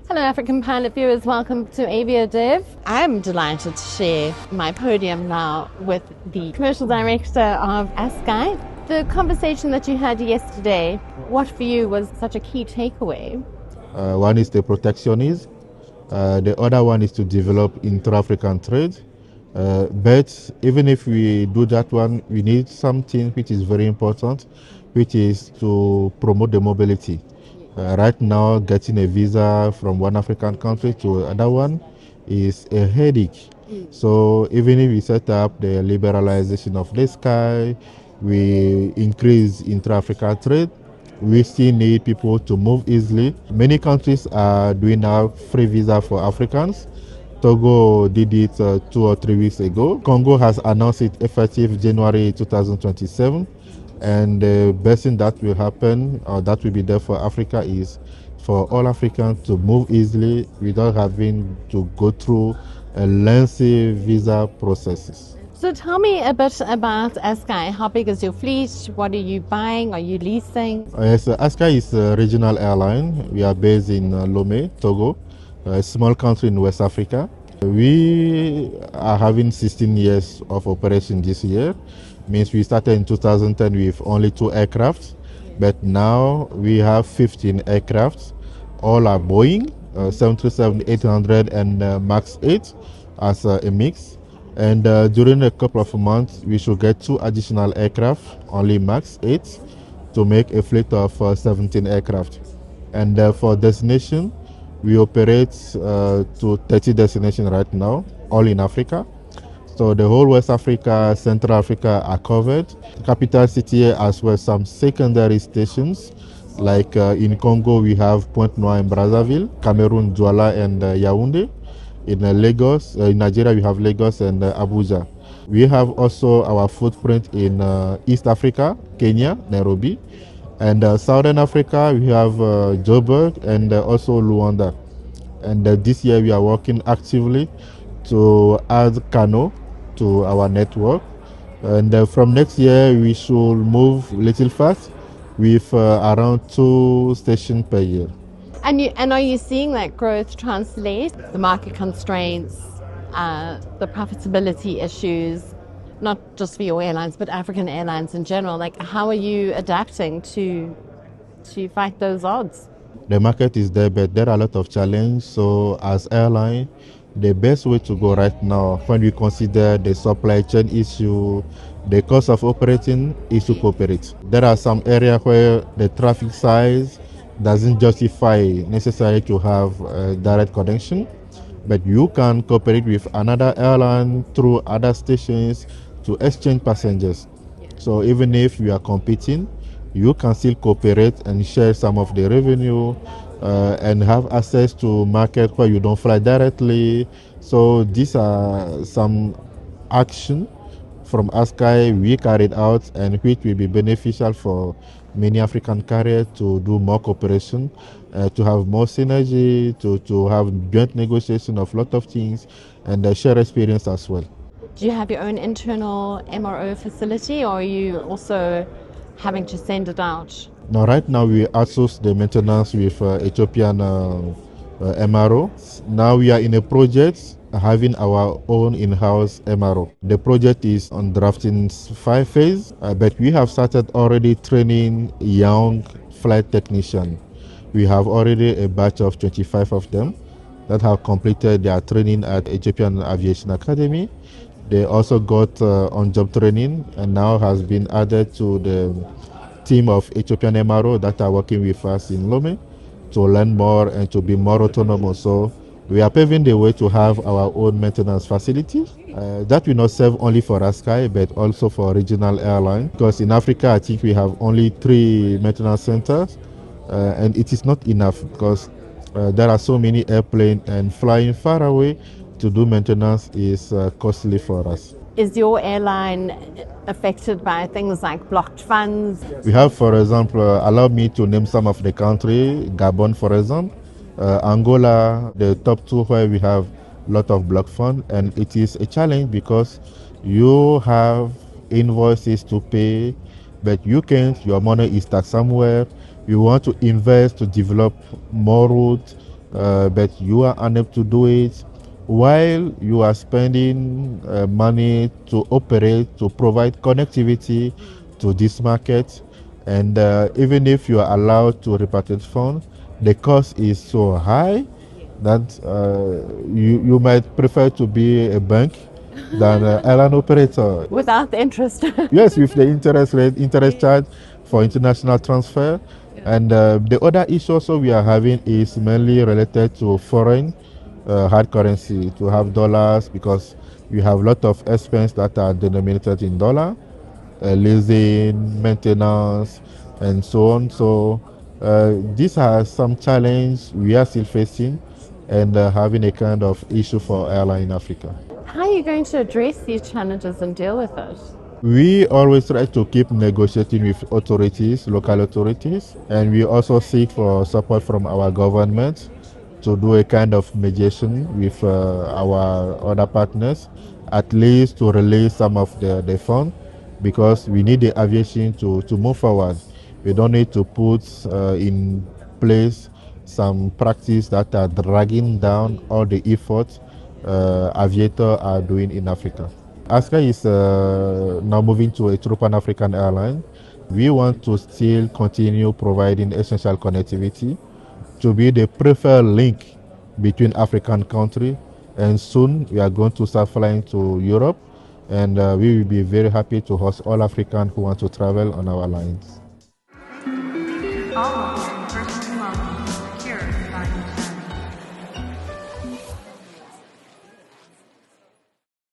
Hello African pilot viewers, welcome to AviaDev. I'm delighted to share my podium now with the Commercial Director of ASKY. The conversation that you had yesterday, what for you was such a key takeaway? One is the protectionism, the other one is to develop intra-African trade. But even if we do that one, we need something which is very important, which is to promote the mobility. Right now, getting a visa from one African country to another one is a headache. So even if we set up the liberalization of the sky, we increase intra-African trade, we still need people to move easily. Many countries are doing now free visa for Africans. Togo did it 2 or 3 weeks ago. Congo has announced it effective January 2027. And the best thing that will happen, or that will be there for Africa, is for all Africans to move easily without having to go through a lengthy visa processes. So tell me a bit about ASKY. How big is your fleet? What are you buying? Are you leasing? Yes, ASKY is a regional airline. We are based in Lomé, Togo, a small country in West Africa. We are having 16 years of operation this year. Means we started in 2010 with only 2 aircraft, but now we have 15 aircraft. All are Boeing, 737-800 and MAX 8 as a mix. And during a couple of months, we should get 2 additional aircraft, only MAX 8, to make a fleet of 17 aircraft. And for destination, we operate to 30 destinations right now, all in Africa. So the whole West Africa, Central Africa are covered. The capital city as well as some secondary stations. Like in Congo, we have Pointe-Noire and Brazzaville, Cameroon, Douala and Yaoundé. In Lagos, in Nigeria, we have Lagos and Abuja. We have also our footprint in East Africa, Kenya, Nairobi. And Southern Africa, we have Joburg and also Luanda. And this year, we are working actively to add Kano to our network, and from next year we should move a little fast with around 2 stations per year. And are you seeing that growth translate the market constraints, the profitability issues, not just for your airlines but African airlines in general? Like, how are you adapting to fight those odds? The market is there, but there are a lot of challenges. So as airline, the best way to go right now, when we consider the supply chain issue, the cost of operating, is to cooperate. There are some areas where the traffic size doesn't justify necessarily to have a direct connection, but you can cooperate with another airline through other stations to exchange passengers. So even if we are competing, you can still cooperate and share some of the revenue and have access to market where you don't fly directly. So these are some action from ASKY we carried out and which will be beneficial for many African carriers to do more cooperation, to have more synergy, to have joint negotiation of a lot of things and share experience as well. Do you have your own internal MRO facility, or are you also having to send it out? Now, right now we outsource the maintenance with Ethiopian MRO. Now we are in a project having our own in-house MRO. The project is on drafting 5 phase, but we have started already training young flight technicians. We have already a batch of 25 of them that have completed their training at Ethiopian Aviation Academy. They also got on-job training and now has been added to the team of Ethiopian MRO that are working with us in Lomé to learn more and to be more autonomous. So we are paving the way to have our own maintenance facility. That will not serve only for ASKY but also for regional airlines, because in Africa I think we have only 3 maintenance centers and it is not enough because there are so many airplanes and flying far away to do maintenance is costly for us. Is your airline affected by things like blocked funds? We have, for example, allow me to name some of the countries, Gabon, for example, Angola, the top 2 where we have a lot of blocked funds, and it is a challenge because you have invoices to pay, but you can't, your money is stuck somewhere. You want to invest to develop more routes, but you are unable to do it while you are spending money to operate, to provide connectivity to this market. And even if you are allowed to repatriate funds, the cost is so high that you might prefer to be a bank than an airline operator. Without the interest. Yes, with the interest rate, interest charge for international transfer. And the other issue also we are having is mainly related to foreign hard currency, to have dollars, because we have a lot of expenses that are denominated in dollar, leasing, maintenance, and so on. So these are some challenge we are still facing and having a kind of issue for airline in Africa. How are you going to address these challenges and deal with it? We always try to keep negotiating with authorities, local authorities, and we also seek for support from our government to do a kind of mediation with our other partners, at least to release some of the fund, because we need the aviation to move forward. We don't need to put in place some practice that are dragging down all the efforts aviators are doing in Africa. ASKY is now moving to Ethiopian African Airline. We want to still continue providing essential connectivity to be the preferred link between African countries, and soon we are going to start flying to Europe, and we will be very happy to host all Africans who want to travel on our lines.